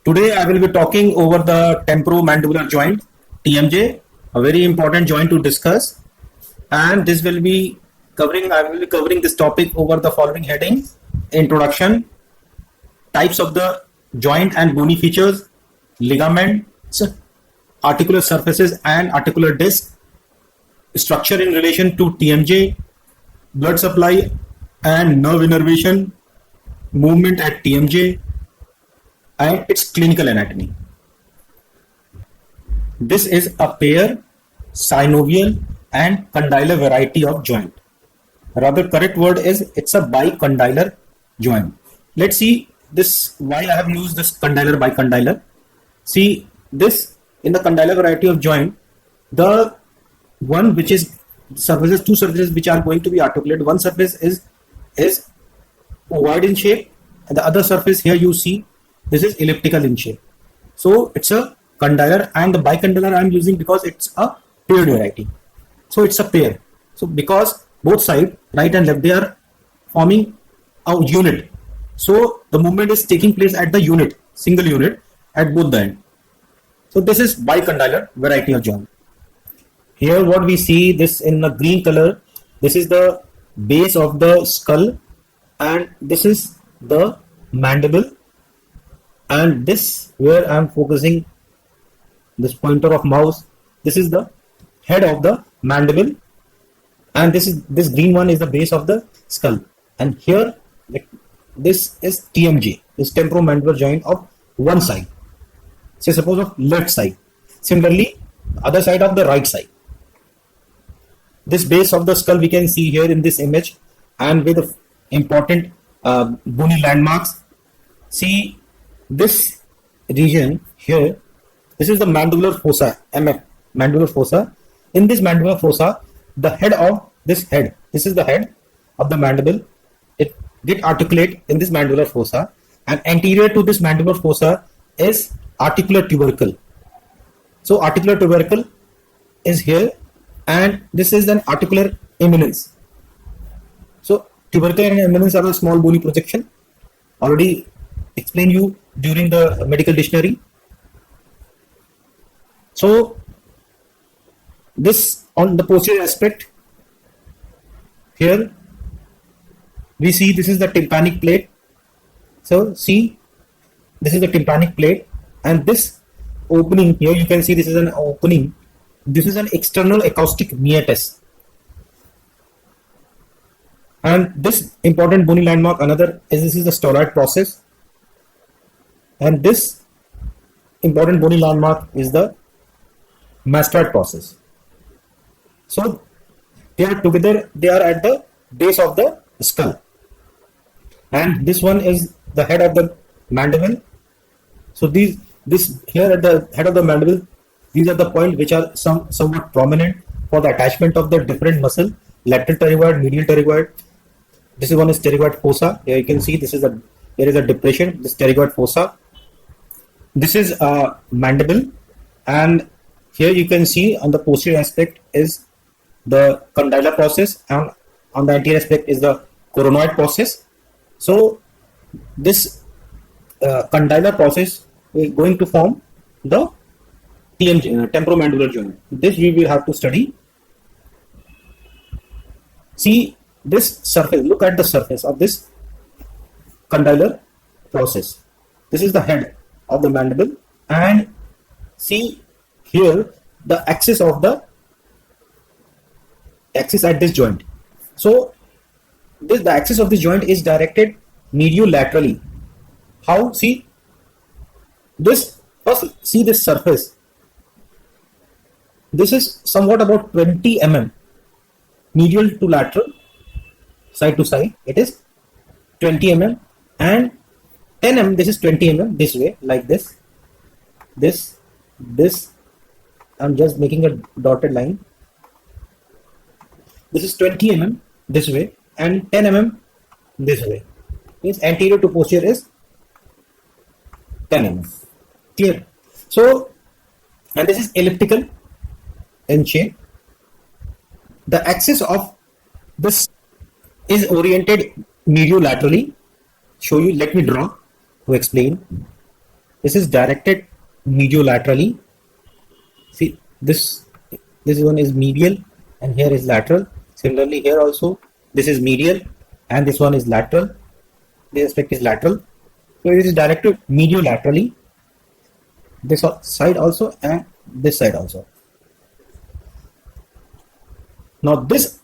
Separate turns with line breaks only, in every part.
Today I will be talking over the temporomandibular joint (TMJ), a very important joint to discuss. And this will be I will be covering this topic over the following headings: introduction, types of the joint and bony features, ligaments, articular surfaces and articular disc, structure in relation to TMJ, blood supply and nerve innervation, movement at TMJ, and its clinical anatomy. This is a pair, synovial and condylar variety of joint. Rather, correct word is it's a bicondylar joint. Let's see this why I have used this condylar bicondylar. See this in the condylar variety of joint, the one which is surfaces, two surfaces which are going to be articulate. One surface is ovoid in shape, and the other surface here you see this is elliptical in shape. So it's a condylar, and the bicondylar I am using because it's a paired variety. So it's a pair. So because both sides, right and left, they are forming a unit. So the movement is taking place at the unit, single unit at both the end. So this is bicondylar variety of joint. Here what we see this in the green color, this is the base of the skull, and this is the mandible, and this where I am focusing this pointer of mouse, this is the head of the mandible, and this green one is the base of the skull, and here this is TMJ, this temporomandibular joint of one side, say suppose of left side, similarly other side of the right side. This base of the skull we can see here in this image, and with important bony landmarks. See this region here, this is the mandibular fossa, MF, mandibular fossa. In this mandibular fossa, the head of this head, this is the head of the mandible, it get articulate in this mandibular fossa, and anterior to this mandibular fossa is articular tubercle. So articular tubercle is here, and this is an articular eminence. So tubercle and eminence are a small bony projection. Already explained you during the medical dictionary. So this on the posterior aspect, here we see this is the tympanic plate. So see, this is the tympanic plate, and this opening here you can see this is an opening. This is an external acoustic meatus, and this important bony landmark another is this is the styloid process, and this important bony landmark is the mastoid process. So they are together, they are at the base of the skull, and this one is the head of the mandible. So this here at the head of the mandible, these are the points which are somewhat prominent for the attachment of the different muscle, lateral pterygoid, medial pterygoid. This is one is pterygoid fossa. Here you can see this is there is a depression, this pterygoid fossa. This is a mandible, and here you can see on the posterior aspect is the condylar process, and on the anterior aspect is the coronoid process. So this condylar process is going to form the TMJ, temporomandibular joint. This we will have to study. See this surface, look at the surface of this condylar process. This is the head of the mandible, and see here the axis of the axis at this joint. So the axis of this joint is directed mediolaterally. How? See this, first see this surface. This is somewhat about 20 mm medial to lateral, side to side it is 20 mm, and 10 mm, this is 20 mm this way, like this, I'm just making a dotted line. This is 20 mm this way, and 10 mm this way. Means anterior to posterior is 10 mm. Clear? So, and this is elliptical in shape. The axis of this is oriented mediolaterally. Show you, let me draw to explain. This is directed mediolaterally. See, this one is medial and here is lateral. Similarly, here also this is medial and this one is lateral. This aspect is lateral. So it is directed mediolaterally. This side also and this side also. Now this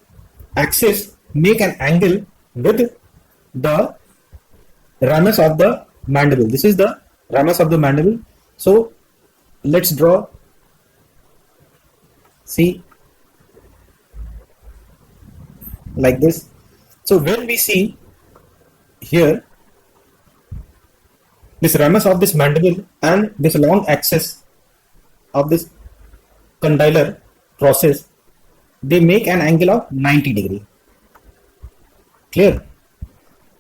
axis make an angle with the ramus of the mandible. This is the ramus of the mandible. So let's draw. See, like this. So when we see here this ramus of this mandible and this long axis of this condylar process, they make an angle of 90 degree. Clear?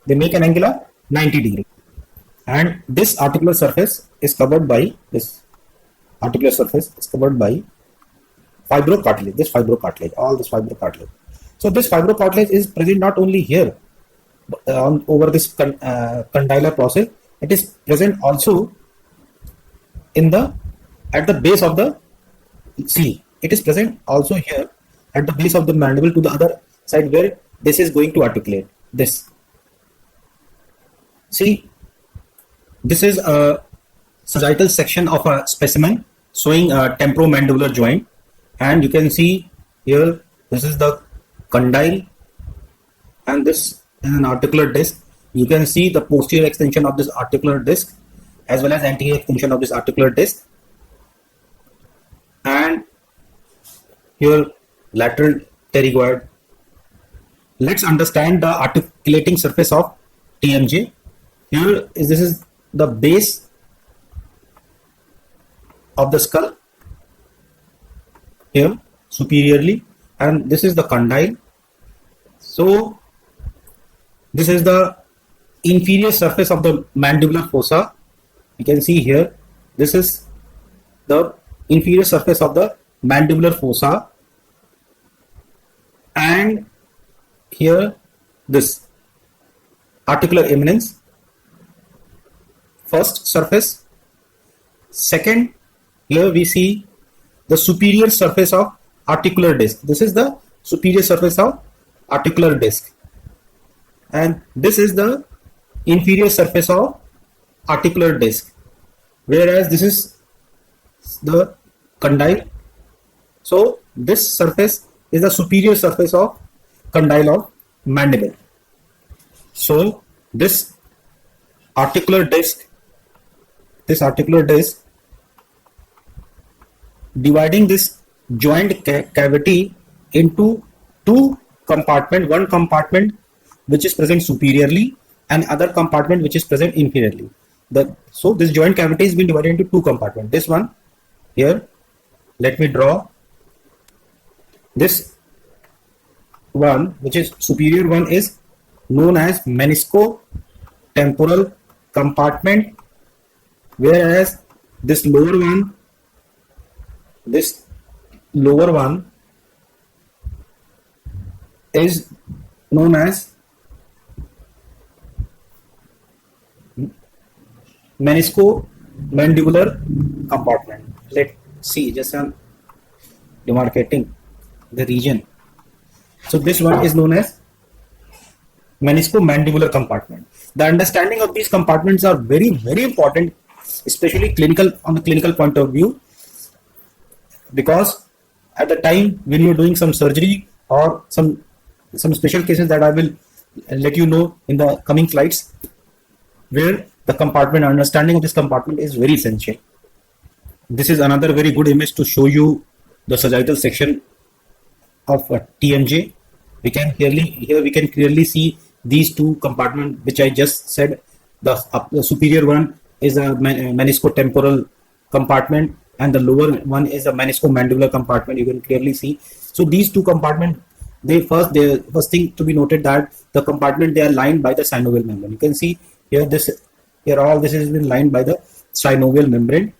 They make an angle of 90 degree. And this articular surface is covered by fibrocartilage. This fibrocartilage, all this fibrocartilage. So this fibrocartilage is present not only here over this condylar process, it is present also at the base of the sleeve. It is present also here at the base of the mandible to the other side where this is going to articulate. This. See, this is a sagittal section of a specimen showing a temporomandibular joint, and you can see here this is the condyle and this is an articular disc. You can see the posterior extension of this articular disc as well as anterior extension of this articular disc, and here lateral pterygoid. Let's understand the articulating surface of TMJ. This is the base of the skull here superiorly, and this is the condyle. So this is the inferior surface of the mandibular fossa. You can see here this is the inferior surface of the mandibular fossa, and here this articular eminence, first surface. Second, here we see the superior surface of articular disc. This is the superior surface of articular disc, and this is the inferior surface of articular disc, whereas this is the condyle. So this surface is the superior surface of condyle of mandible. So this articular disc dividing this joint cavity into two compartments, one compartment which is present superiorly and other compartment which is present inferiorly. So this joint cavity has been divided into two compartments. This one here, let me draw this one, which is superior one, is known as menisco-temporal compartment, whereas this lower one is known as menisco-mandibular compartment. Let's see, just I'm demarcating the region. So this one is known as menisco-mandibular compartment. The understanding of these compartments are very, very important, especially on the clinical point of view, because at the time when you're doing some surgery or some special cases that I will let you know in the coming slides, where the compartment, understanding of this compartment is very essential. This is another very good image to show you the sagittal section of TMJ. We can clearly see these two compartments which I just said. The superior one is a menisco-temporal compartment and the lower one is a menisco-mandibular compartment. You can clearly see. So these two compartments, the first thing to be noted that the compartment, they are lined by the synovial membrane. You can see here all this has been lined by the synovial membrane.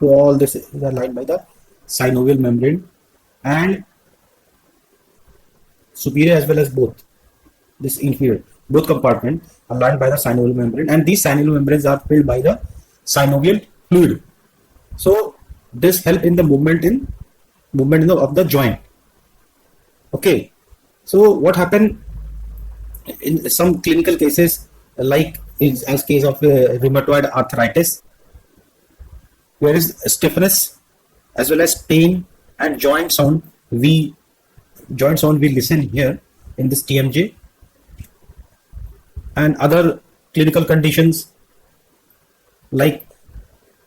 All this is lined by the synovial membrane, and superior as well as both this inferior, both compartments are lined by the synovial membrane, and these synovial membranes are filled by the synovial fluid. So this help in the movement of the joint. Okay, so what happened in some clinical cases, like as case of rheumatoid arthritis, where is stiffness as well as pain and joint sound we listen here in this TMJ, and other clinical conditions like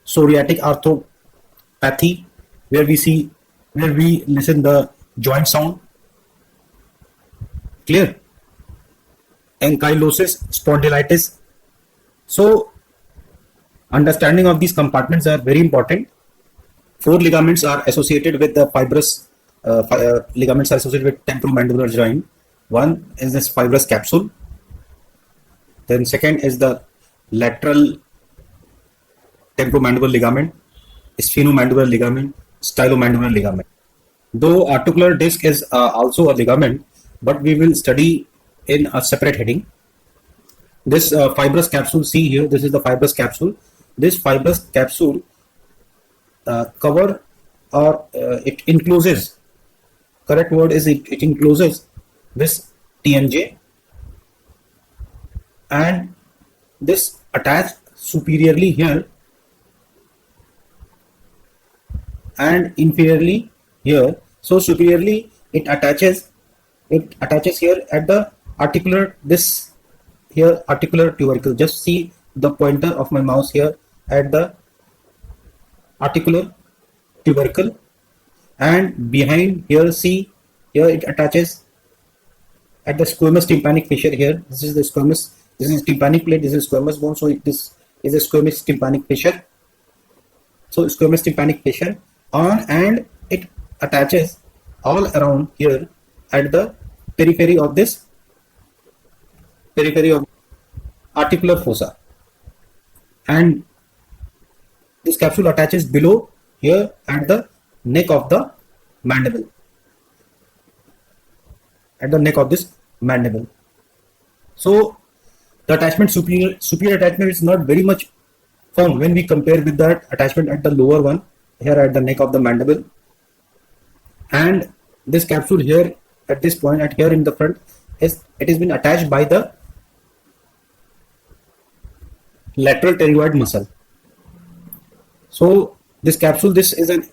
psoriatic arthropathy, where we listen the joint sound. Clear? Ankylosis, spondylitis. So understanding of these compartments are very important. Four ligaments are associated with the fibrous ligaments are associated with temporomandibular joint. One is this fibrous capsule. Then second is the lateral temporomandibular ligament, sphenomandibular ligament, stylomandibular ligament. Though articular disc is also a ligament, but we will study in a separate heading. This fibrous capsule, see here, this is the fibrous capsule. This fibrous capsule cover or it encloses, correct word is it encloses this TMJ, and this attached superiorly here and inferiorly here. So superiorly it attaches here at the articular, this here articular tubercle. Just see the pointer of my mouse here at the articular tubercle, and behind here, see here it attaches at the squamous tympanic fissure here. This is the squamous, this is tympanic plate, this is squamous bone, so this is a squamous tympanic fissure. So squamous tympanic fissure on, and it attaches all around here at the periphery of articular fossa, and this capsule attaches below here at the neck of the mandible, at the neck of this mandible. So the attachment, superior attachment is not very much firm when we compare with that attachment at the lower one here at the neck of the mandible. And this capsule here at this point at here in the front is, it has been attached by the lateral pterygoid muscle. So this capsule, this is an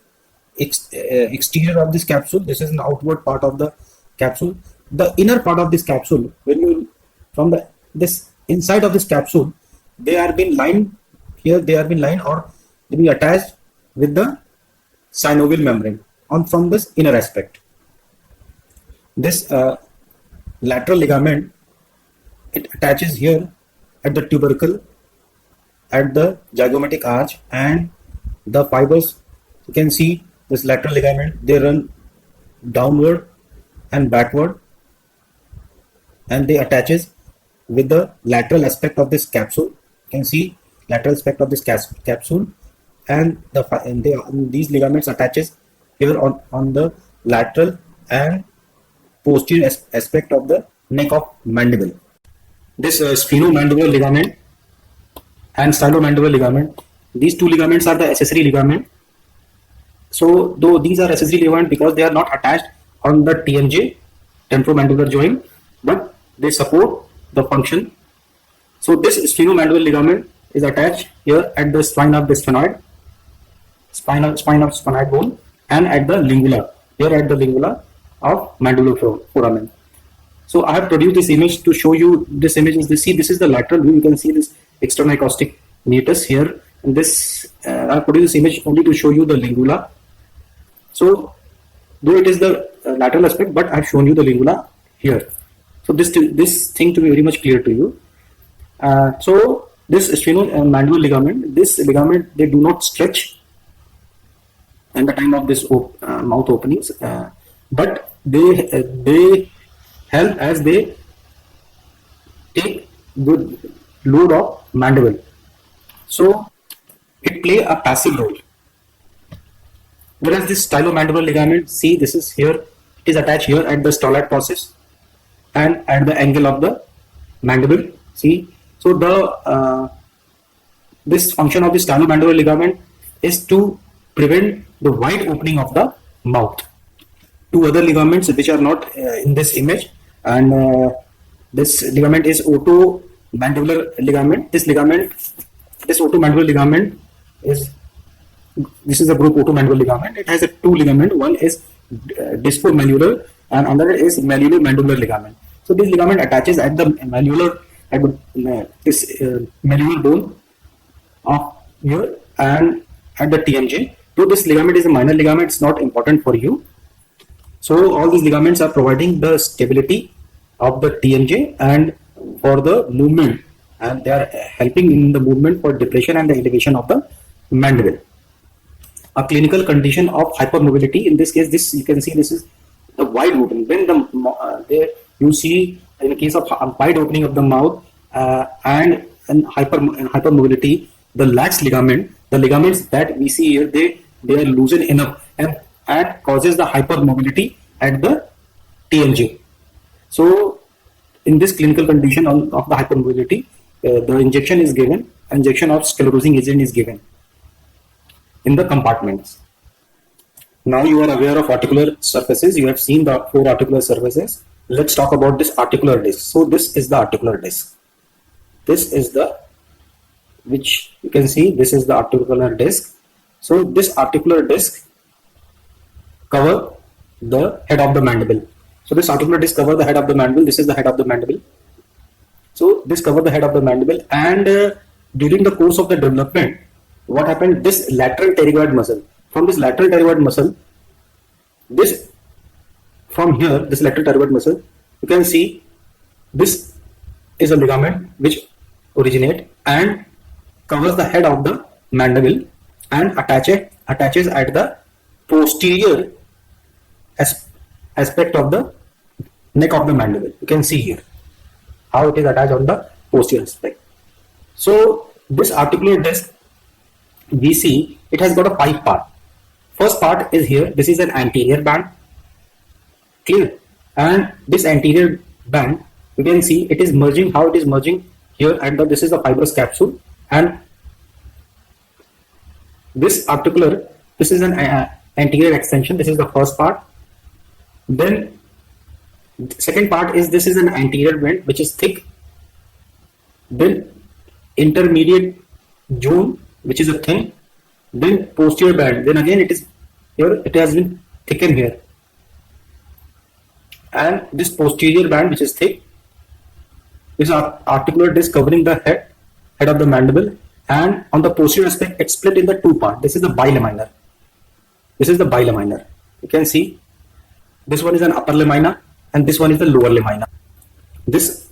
exterior of this capsule, this is an outward part of the capsule. The inner part of this capsule, when you from the this inside of this capsule, they are been lined here, they are been lined or they be attached with the synovial membrane on from this inner aspect. This lateral ligament, it attaches here at the tubercle, at the zygomatic arch, and the fibers, you can see this lateral ligament, they run downward and backward, and they attaches with the lateral aspect of this capsule. You can see lateral aspect of this capsule, and these ligaments attaches here on the lateral and posterior aspect of the neck of mandible. This sphenomandibular ligament and stylomandibular ligament, these two ligaments are the accessory ligament. So though these are accessory ligament because they are not attached on the TMJ, temporomandibular joint, but they support the function. So this sphenomandibular ligament is attached here at the spine of the sphenoid, spine of sphenoid bone, and at the lingula, here at the lingula of mandibular foramen. So I have produced this image to show you. This image is this is the lateral view. You can see this external-acoustic meatus here. And this I have produced this image only to show you the lingula. So though it is the lateral aspect, but I have shown you the lingula here. So this thing to be very much clear to you. So this sphenomandibular ligament, this ligament, they do not stretch at the time of this mouth openings, but they help as they take the load of mandible. So it play a passive role. Whereas this stylomandibular ligament, see this is here, it is attached here at the styloid process and at the angle of the mandible. See, so the this function of the sternomandibular ligament is to prevent the wide opening of the mouth. Two other ligaments which are not in this image, and this ligament is otomandibular ligament. This otomandibular ligament is, this is a group otomandibular ligament. It has a two ligament. One is discomalleolar and another is malleolo-mandibular ligament. So this ligament attaches at the malleolar, at this malleolar bone of here and at the TMJ. So this ligament is a minor ligament. It's not important for you. So all these ligaments are providing the stability of the TMJ and for the movement, and they are helping in the movement for depression and the elevation of the mandible. A clinical condition of hypermobility. In this case, this you can see this is the wide movement. When there you see in the case of wide opening of the mouth and hypermobility, the lax ligament, the ligaments that we see here, they are loosened enough and causes the hypermobility at the TMJ. So in this clinical condition of the hypermobility, the injection is given. Injection of sclerosing agent is given in the compartments. Now you are aware of articular surfaces. You have seen the 4 articular surfaces. Let's talk about this articular disc. So this is the articular disc. This is the, which you can see, this is the articular disc. So this articular disc cover the head of the mandible. So this articular disc cover the head of the mandible. This is the head of the mandible. So this cover the head of the mandible, and during the course of the development, what happened? This lateral pterygoid muscle. From this lateral pterygoid muscle, this from here, this lateral pterygoid muscle, you can see this is a ligament which originate and covers the head of the mandible and attaches at the posterior aspect of the neck of the mandible. You can see here how it is attached on the posterior aspect. So this articular disc, we see it has got a 5 part. First part is here. This is an anterior band, clear, and this anterior band, you can see it is merging. How it is merging here, and this is a fibrous capsule, and this articular, this is an anterior extension. This is the first part. Then second part is, this is an anterior band which is thick. Then intermediate zone which is a thin. Then posterior band. Then again it is here. It has been thickened here. And this posterior band which is thick. This articular disc covering the head of the mandible, and on the posterior aspect it's split in the 2 parts. This is the bilaminar. This is the bilaminar. You can see this one is an upper lamina and this one is the lower lamina. This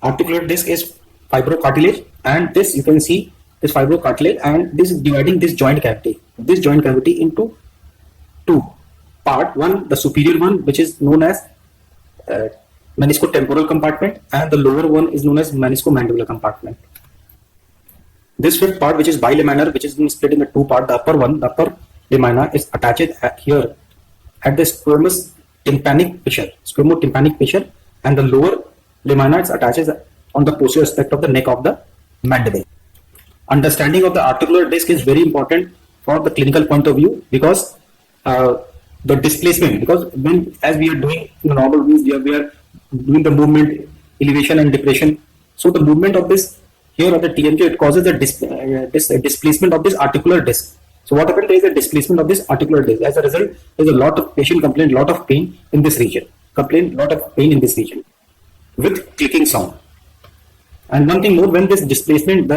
articular disc is fibrocartilage, and this you can see this fibrocartilage, and this is dividing this joint cavity. This joint cavity into 2 parts. One, the superior one, which is known as meniscotemporal compartment, and the lower one is known as meniscomandibular compartment. This 5th part, which is bilaminar, which is being split in the 2 parts. The upper one, the upper lamina, is attached here at the squamotympanic fissure, and the lower lamina is attached on the posterior aspect of the neck of the mandible. Understanding of the articular disc is very important for the clinical point of view, because the displacement, because when, as we are doing in the normal views, we are doing the movement, elevation and depression. So the movement of this here at the TMJ, it causes a displacement of this articular disc. So what happens, there is a displacement of this articular disc. As a result, there is a lot of patient complaint, lot of pain in this region. With clicking sound. And one thing more, when the displacement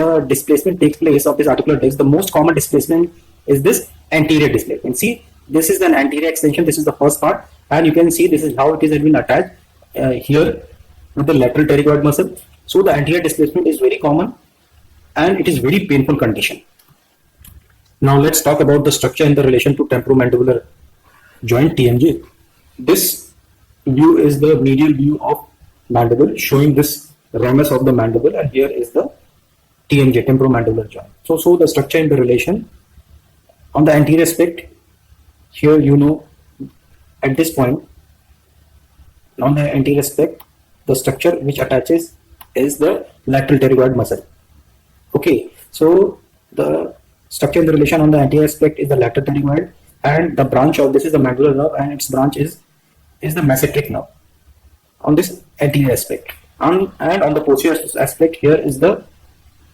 takes place of this articular disc, the most common displacement is this anterior displacement. See, this is an anterior extension. This is the first part, and you can see this is how it has been attached here with the lateral pterygoid muscle. So the anterior displacement is very common, and it is very painful condition. Now let's talk about the structure in the relation to temporomandibular joint, TMJ. This view is the medial view of mandible, showing this ramus of the mandible, and here is the TMJ, temporomandibular joint. So the structure in the relation on the anterior aspect, here at this point on the anterior aspect, the structure which attaches is the lateral pterygoid muscle. Okay, so The structure in the relation on the anterior aspect is the lateral pterygoid, and the branch of this is the mandibular nerve, and its branch is the mesenteric nerve on this anterior aspect. And on the posterior aspect, here is the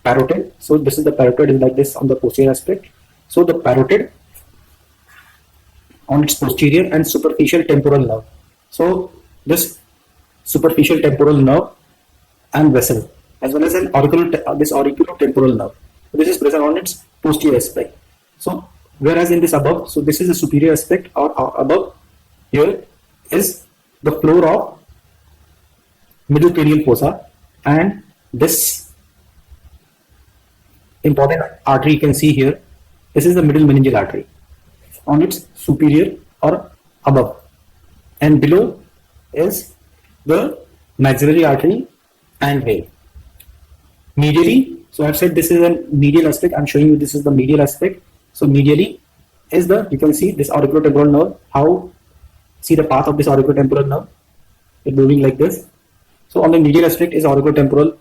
parotid. So this is the parotid is like this on the posterior aspect. So the parotid on its posterior and superficial temporal nerve. So this superficial temporal nerve and vessel, as well as this auriculotemporal nerve. So this is present on its posterior aspect. So whereas in this above, so this is the superior aspect, or above here is the floor of middle cranial fossa, and this important artery you can see here, this is the middle meningeal artery on its superior or above, and below is the maxillary artery and vein. Medially, so I've said this is a medial aspect. I'm showing you this is the medial aspect. So medially is the, you can see this auriculotemporal nerve. How, see the path of this auriculotemporal nerve, it's moving like this. So on the medial aspect is auriculotemporal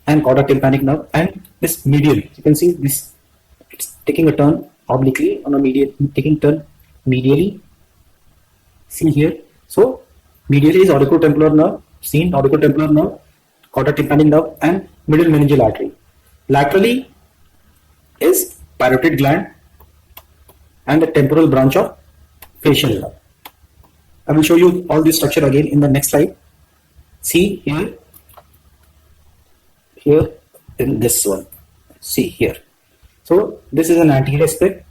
and cauda tympanic nerve, and this medial, you can see this, it's taking a turn obliquely on a medial, taking turn medially. See here. So medially is auriculotemporal nerve, seen auriculotemporal nerve, cauda tympanic nerve, and middle meningeal artery. Laterally is parotid gland and the temporal branch of facial nerve. I will show you all this structure again in the next slide. See here, here in this one, see here. So this is an anterior aspect,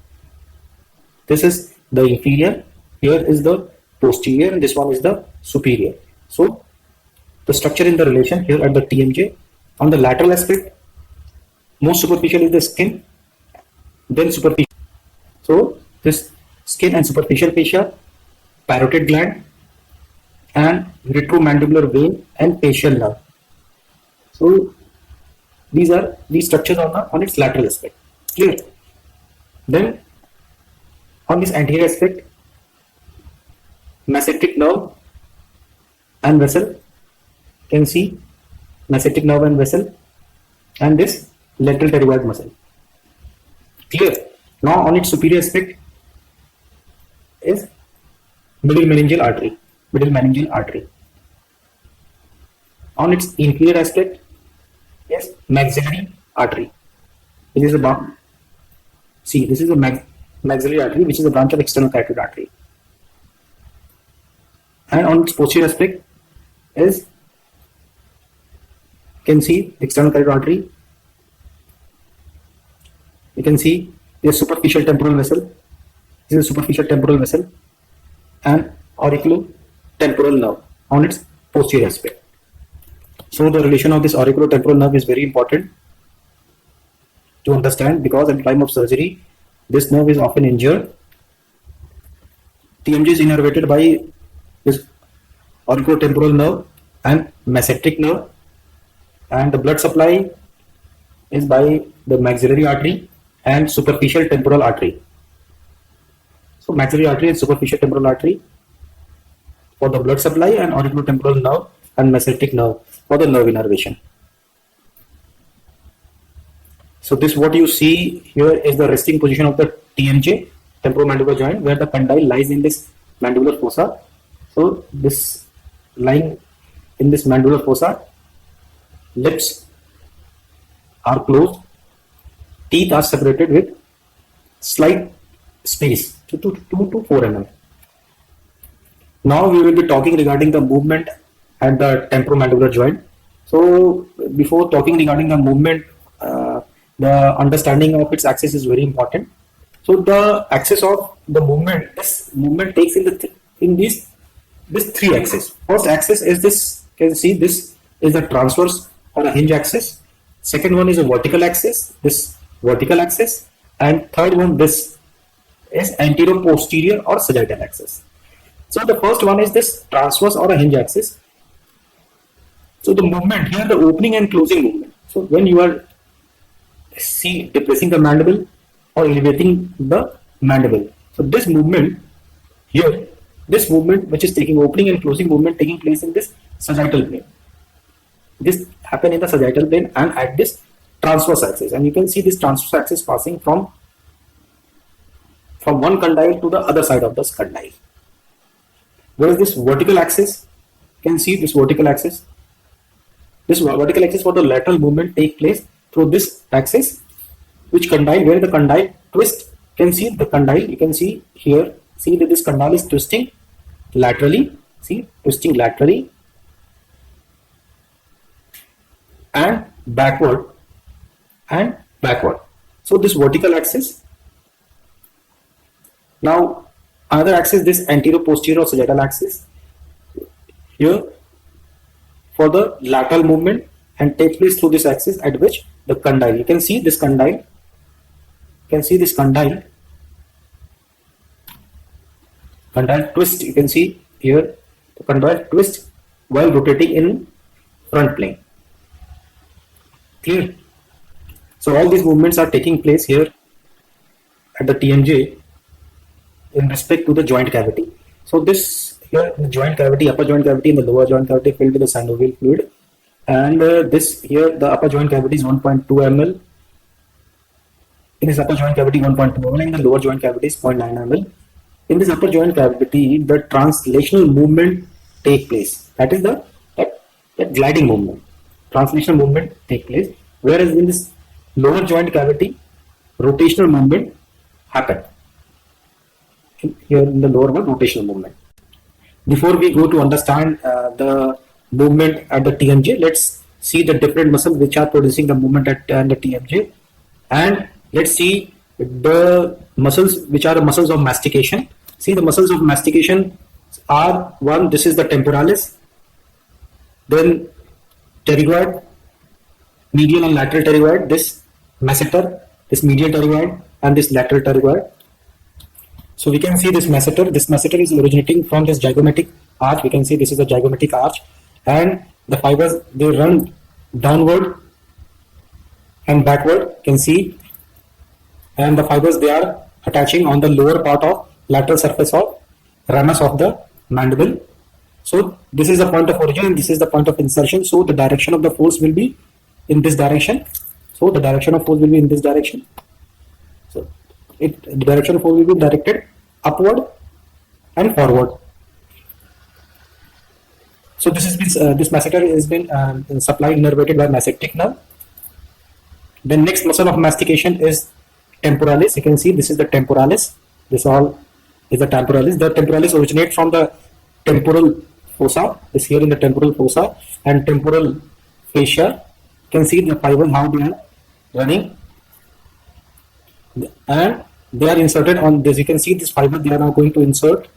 this is the inferior, here is the posterior, and this one is the superior. So the structure in the relation here at the TMJ, on the lateral aspect, most superficial is the skin, then superficial. So this skin and superficial fascia, parotid gland, and retromandibular vein and facial nerve. So these structures on its lateral aspect. Clear? Then on this anterior aspect, mesenteric nerve and vessel. You can see mesenteric nerve and vessel, and this lateral pterygoid muscle. Clear? Now on its superior aspect is middle meningeal artery. Middle meningeal artery. On its inferior aspect is maxillary artery. This is a see, this is a maxillary artery, which is a branch of external carotid artery. And on its posterior aspect is, you can see external carotid artery. You can see a superficial temporal vessel. This is a superficial temporal vessel and auriculotemporal nerve on its posterior aspect. So the relation of this auriculotemporal nerve is very important to understand, because at the time of surgery this nerve is often injured. TMJ is innervated by this auriculotemporal nerve and mesenteric nerve, and the blood supply is by the maxillary artery and superficial temporal artery. So maxillary artery and superficial temporal artery for the blood supply, and auriculotemporal nerve and mesenteric nerve for the nerve innervation. So this, what you see here, is the resting position of the TMJ, temporomandibular joint, where the condyle lies in this mandibular fossa. So this lying in this mandibular fossa, lips are closed, teeth are separated with slight space, 2 to 4 mm. Now we will be talking regarding the movement at the temporomandibular joint. So before talking regarding the movement, the understanding of its axis is very important. So the axis of the movement, this movement takes in this three axis. First axis is this, you can see this is the transverse or a hinge axis. Second one is a vertical axis, this vertical axis, and third one, this is anterior-posterior or sagittal axis. So the first one is this transverse or a hinge axis. So the movement here, the opening and closing movement. So when you are depressing the mandible or elevating the mandible, so this movement here, this movement which is taking opening and closing movement taking place in this sagittal plane. This happen in the sagittal plane and at this transverse axis, and you can see this transverse axis passing from one condyle to the other side of this condyle. Whereas this vertical axis, you can see this vertical axis. This vertical axis for the lateral movement take place through this axis, which condyle, where the condyle twist. You can see the condyle. You can see here. See that this condyle is twisting laterally. See, twisting laterally and backward and backward. So this vertical axis. Now another axis, this anterior posterior or sagittal axis here for the lateral movement and take place through this axis, at which the condyle, you can see this condyle, condyle twist. You can see here the condyle twist while rotating in front plane. Clear? So all these movements are taking place here at the TMJ in respect to the joint cavity. So this here, the joint cavity, upper joint cavity and the lower joint cavity filled with the synovial fluid, and this here, the upper joint cavity is 1.2 ml. In this upper joint cavity 1.2 ml, and the lower joint cavity is 0.9 ml. In this upper joint cavity, the translational movement take place. That is the that gliding movement. Translational movement take place. Whereas in this lower joint cavity, rotational movement happen. Here in the lower one, rotational movement. Before we go to understand the movement at the TMJ, let's see the different muscles which are producing the movement at the TMJ, and let's see the muscles which are the muscles of mastication. See, the muscles of mastication are one. This is the temporalis, then pterygoid, medial and lateral pterygoid, this masseter, this medial pterygoid, and this lateral pterygoid. So we can see this masseter. This masseter is originating from this zygomatic arch. We can see this is a zygomatic arch, and the fibers, they run downward and backward. You can see, and the fibers, they are attaching on the lower part of lateral surface of ramus of the mandible. So this is the point of origin and this is the point of insertion. So the direction of the force will be in this direction. So the direction of force will be in this direction. So the direction of force will be directed upward and forward. So this is this masseter has been supplied, innervated by massetic nerve. The next muscle of mastication is temporalis. You can see this is the temporalis. This all is the temporalis. The temporalis originates from the temporal fossa. This here in the temporal fossa and temporal fascia. You can see the fibers how they are running, and they are inserted on this. You can see this fiber, they are now going to insert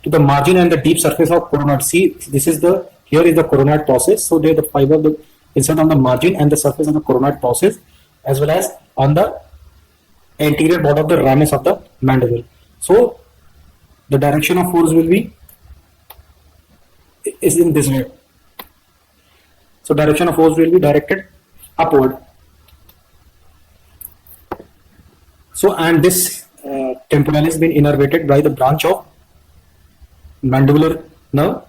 to the margin and the deep surface of coronoid. See, this is the, here is the coronoid process. So there the fiber will insert on the margin and the surface of the coronoid process, as well as on the anterior border of the ramus of the mandible. So the direction of force will be is in this way. So direction of force will be directed upward. So, and this temporalis has been innervated by the branch of mandibular nerve.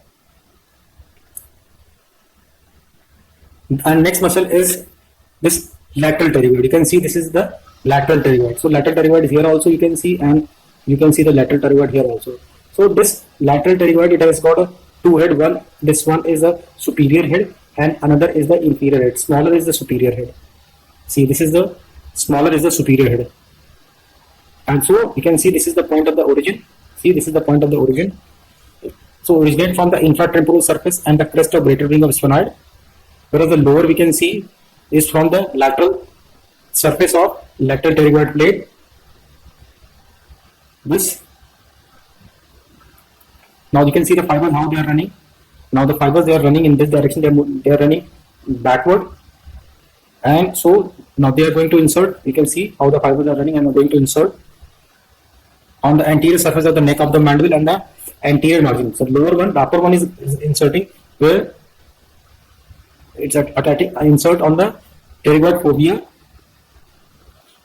And next muscle is this lateral pterygoid. You can see this is the lateral pterygoid. So lateral pterygoid is here also, you can see, and you can see the lateral pterygoid here also. So this lateral pterygoid, it has got a two head. One, this one is the superior head and another is the inferior head. Smaller is the superior head. See, this is the smaller is the superior head. And so you can see this is the point of the origin. See, this is the point of the origin. So originate from the infratemporal surface and the crest of greater wing of sphenoid. Whereas the lower we can see is from the lateral surface of lateral pterygoid plate. This. Now you can see the fibers how they are running. Now the fibers, they are running in this direction. They are running backward. And so now they are going to insert. You can see how the fibers are running and are going to insert on the anterior surface of the neck of the mandible and the anterior margin. So lower one, the upper one is inserting where it's attaching insert on the pterygoid fovea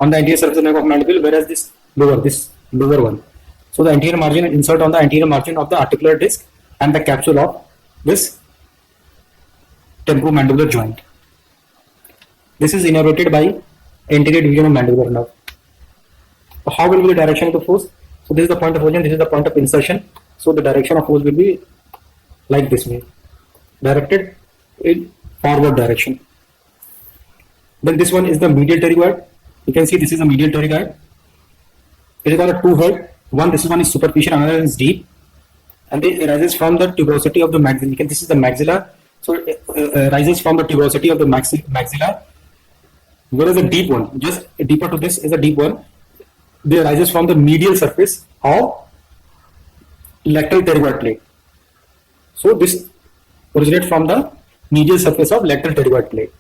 on the anterior surface of the neck of mandible, whereas this lower one. So the anterior margin insert on the anterior margin of the articular disc and the capsule of this temporomandibular joint. This is innervated by anterior division of mandibular nerve. So how will be the direction of the force? So this is the point of origin, this is the point of insertion. So the direction of force will be like this way, directed in forward direction. Then this one is the medial pterygoid. You can see this is the medial pterygoid. It is got a two head. This one is superficial, another is deep, and it arises from the tuberosity of the maxilla. This is the maxilla. So it arises from the tuberosity of the maxilla. Whereas the deep one, just deeper to this is a deep one. They arises from the medial surface of lateral pterygoid plate. So this originates from the medial surface of lateral pterygoid plate.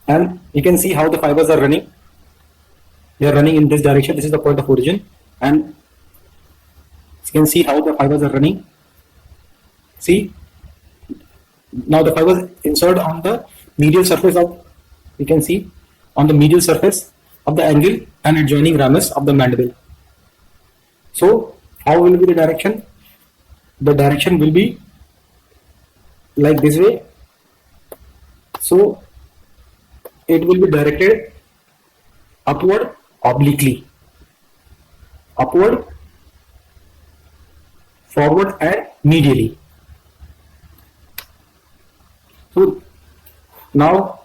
And you can see how the fibers are running. They are running in this direction. This is the point of origin, and you can see how the fibers are running. See, now the fibers insert on the medial surface of, you can see on the medial surface of the angle and adjoining ramus of the mandible. So how will be the direction? The direction will be like this way. So it will be directed upward obliquely, upward, forward and medially. So now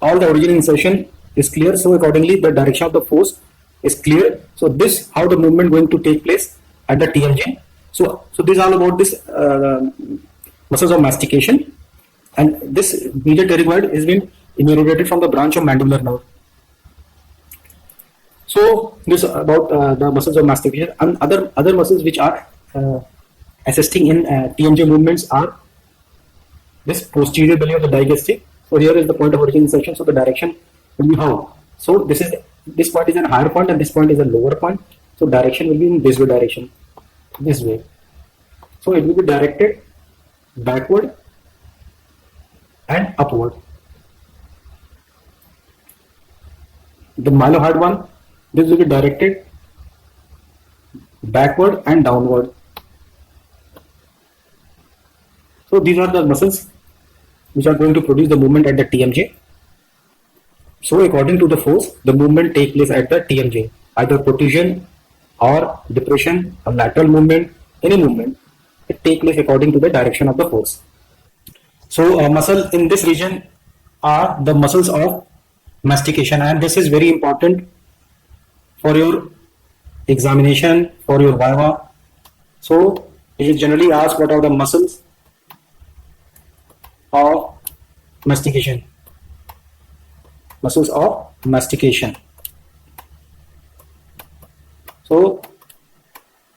all the origin insertion is clear. So accordingly the direction of the force is clear. So this how the movement going to take place at the TMJ. So this is all about this muscles of mastication, and this medial pterygoid has been innervated from the branch of mandibular nerve. So this about the muscles of mastication, and other muscles which are assisting in TMJ movements are this posterior belly of the digastric. So here is the point of origin insertion. So the direction will be how. So this point is a higher point and this point is a lower point. So direction will be in this way direction, this way. So it will be directed backward and upward. The mylohyoid one, this will be directed backward and downward. So these are the muscles which are going to produce the movement at the TMJ. So according to the force, the movement takes place at the TMJ, either protrusion or depression or lateral movement, any movement, it takes place according to the direction of the force. So muscle in this region are the muscles of mastication, and this is very important for your examination, for your viva. So it is generally asked what are the muscles of mastication. Muscles of mastication. So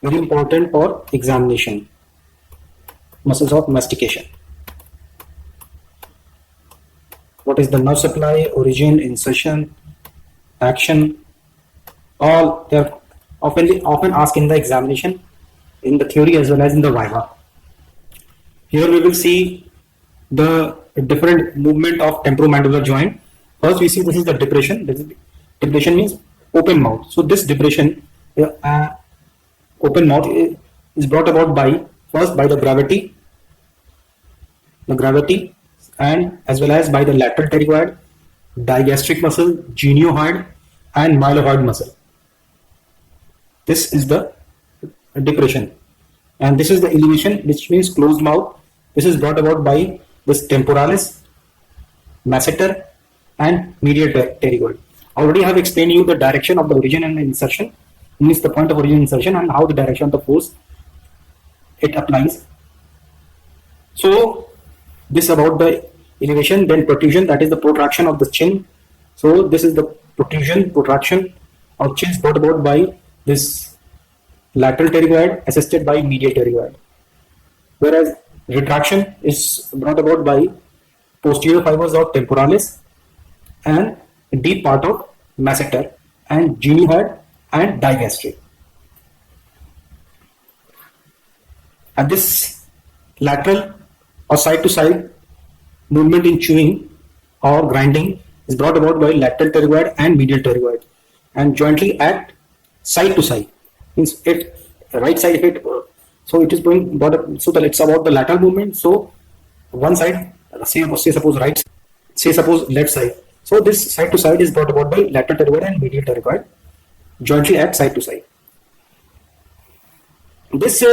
very important for examination. Muscles of mastication. What is the nerve supply, origin, insertion, action? All they are often asked in the examination, in the theory as well as in the viva. Here we will see the different movement of temporomandibular joint. First we see this is the depression. Depression means open mouth. So this depression, open mouth is brought about by first by the gravity and as well as by the lateral pterygoid, digastric muscle, genioid and mylohyoid muscle. This is the depression, and this is the elevation, which means closed mouth. This is brought about by this temporalis, masseter and medial pterygoid. Already I have explained you the direction of the origin and insertion, means the point of origin insertion, and how the direction of the force it applies. So this about the elevation, then protrusion, that is the protraction of the chin. So this is the protraction of chin brought about by this lateral pterygoid assisted by medial pterygoid, whereas retraction is brought about by posterior fibers of temporalis and deep part of masseter and genioid and digastric. And this lateral or side to side movement in chewing or grinding is brought about by lateral pterygoid and medial pterygoid, and jointly act side to side. Means it right side, if it so it is going so that it's about the lateral movement. So one side, say suppose right say suppose left side. So this side to side is brought about by lateral pterygoid and medial pterygoid jointly at side to side. This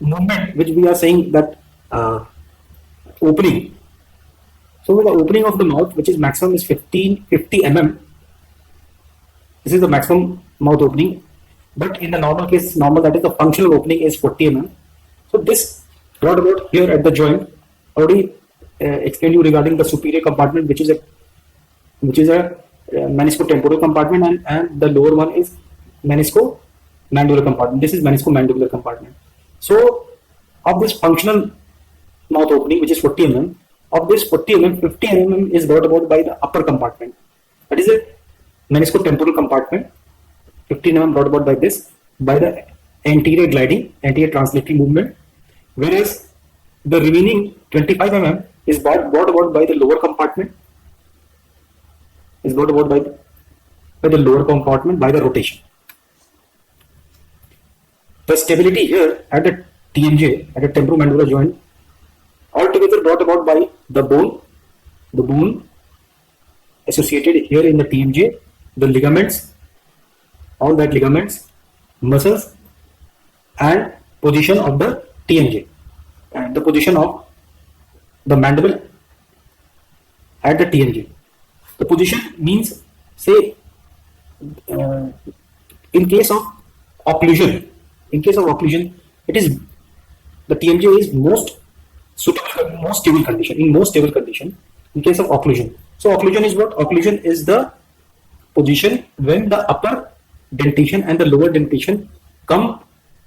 movement which we are saying that opening, so the opening of the mouth which is maximum is 50 mm. This is the maximum mouth opening, but in the normal case, that is the functional opening is 40 mm. So this brought about here at the joint. Already explained you regarding the superior compartment, which is a menisco-temporal compartment, and the lower one is menisco-mandibular compartment. This is menisco-mandibular compartment. So of this functional mouth opening, which is 40 mm, of this 40 mm, 50 mm is brought about by the upper compartment. That is a menisco-temporal compartment. 15 mm brought about by the anterior gliding, anterior translatory movement, whereas the remaining 25 mm is brought about by the lower compartment, by the rotation. The stability here at the TMJ, at the temporomandibular joint, altogether brought about by the bone associated here in the TMJ, the ligaments, all that ligaments, muscles, and position of the TMJ, and the position of the mandible at the TMJ. The position means, say, in case of occlusion, it is the TMJ is most stable condition. In case of occlusion. So occlusion is what? Occlusion is the position when the upper dentation and the lower dentation come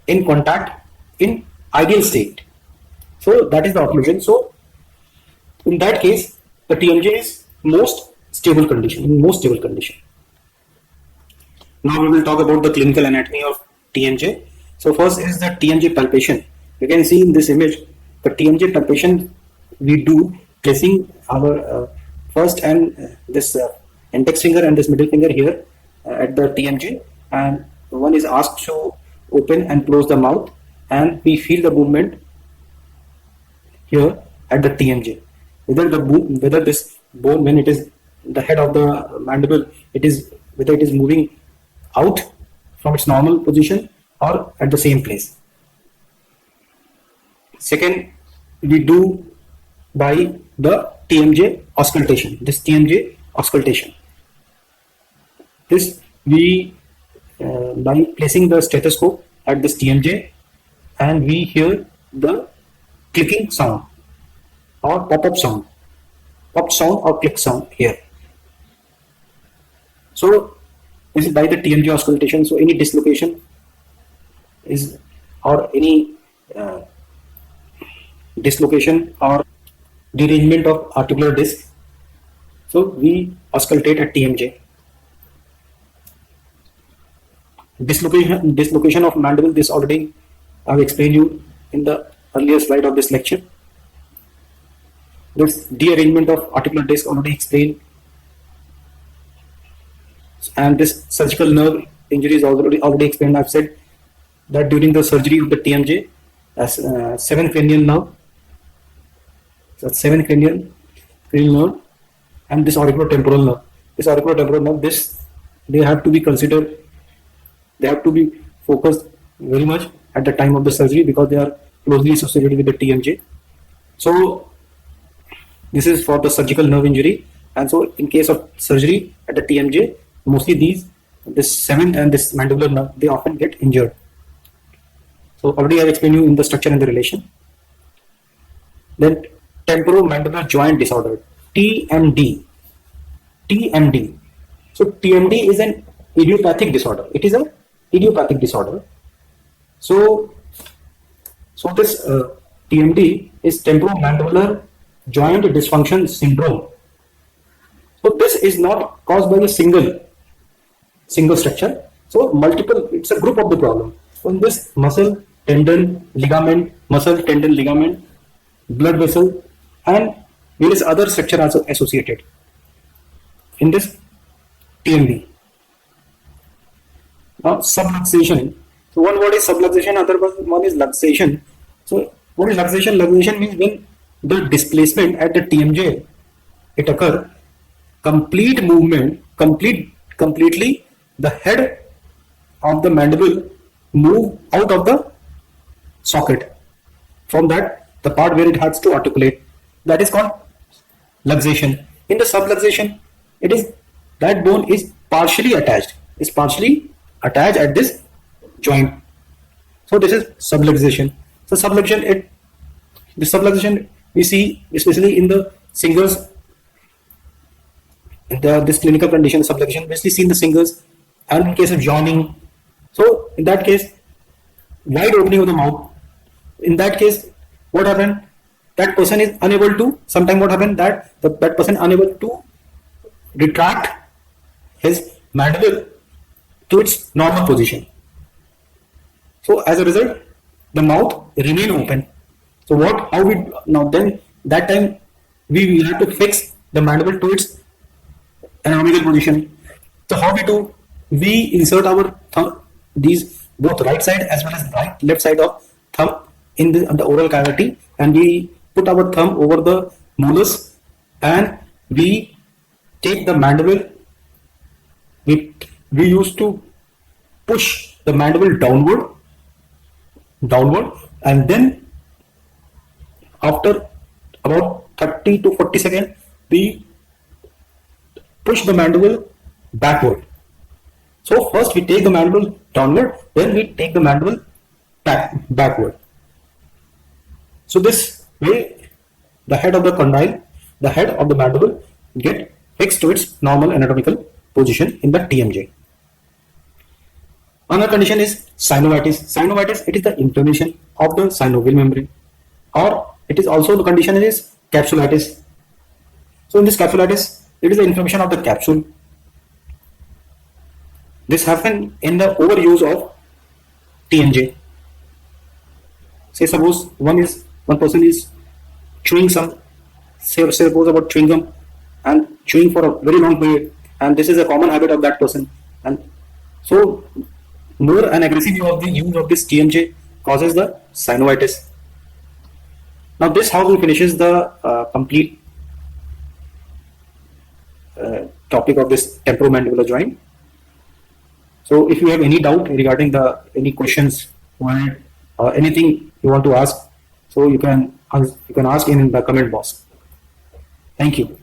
in contact in ideal state. So that is the occlusion. So in that case, the TMJ is most stable condition. Now we will talk about the clinical anatomy of TMJ. So first is the TMJ palpation. You can see in this image the TMJ palpation we do placing our first and this index finger and this middle finger here at the TMJ, and one is asked to open and close the mouth, and we feel the movement here at the TMJ. Whether this bone, when it is the head of the mandible, whether it is moving out from its normal position or at the same place. Second, we do by the TMJ auscultation. This we by placing the stethoscope at this TMJ, and we hear the clicking sound or pop sound or click sound here. So this is by the TMJ auscultation. So any dislocation is, or any dislocation or derangement of articular disc, so we auscultate at TMJ. Dislocation of mandible, this already I have explained you in the earlier slide of this lecture. This dearrangement of articular disc already explained, and this surgical nerve injury is already explained. I've said that during the surgery of the TMJ, as 7th cranial nerve, so 7th cranial nerve, and this auriculotemporal nerve, they have to be considered. They have to be focused very much at the time of the surgery because they are closely associated with the TMJ. So this is for the surgical nerve injury, and so in case of surgery at the TMJ, mostly this 7th and this mandibular nerve, they often get injured. So already I have explained you in the structure and the relation. Then temporomandibular joint disorder, TMD. So TMD is an idiopathic disorder. It is a idiopathic disorder. So this TMD is temporomandibular joint dysfunction syndrome. So this is not caused by a single structure. So multiple, it's a group of the problem. So in this muscle, tendon, ligament, blood vessel, and various other structure are also associated in this TMD. Now subluxation. So one word is subluxation, other one is luxation. So what is luxation? Luxation means when the displacement at the TMJ it occur, complete movement, completely the head of the mandible move out of the socket. From that, the part where it has to articulate, that is called luxation. In the subluxation, it is that bone is partially attached. Is partially attached at this joint. So this is subluxation. So subluxation, the subluxation we see especially in the singers. This clinical condition, subluxation, basically seen in the singers, and in case of yawning. So in that case, wide opening of the mouth. In that case, what happened? That person is unable to. Sometimes what happened that that person unable to retract his mandible to its normal position. So as a result, the mouth remain open. So how we now then that time we have to fix the mandible to its anatomical position. So how we do? We insert our thumb, these both right side as well as left side of thumb in the oral cavity, and we put our thumb over the molars, and we take the mandible. We used to push the mandible downward, and then after about 30 to 40 seconds, we push the mandible backward. So first we take the mandible downward, then we take the mandible backward. So this way, the head of the condyle, the head of the mandible get fixed to its normal anatomical position in the TMJ. Another condition is synovitis. Synovitis, it is the inflammation of the synovial membrane, or it is also the condition is capsulitis. So in this capsulitis, it is the inflammation of the capsule. This happens in the overuse of TMJ. Say suppose one person is chewing some, suppose about chewing gum, and chewing for a very long period, and this is a common habit of that person, and so more and aggressive use of this TMJ causes the synovitis. Now this how we finishes the complete topic of this temporomandibular joint. So if you have any doubt regarding any questions or anything you want to ask, so you can ask in the comment box. Thank you.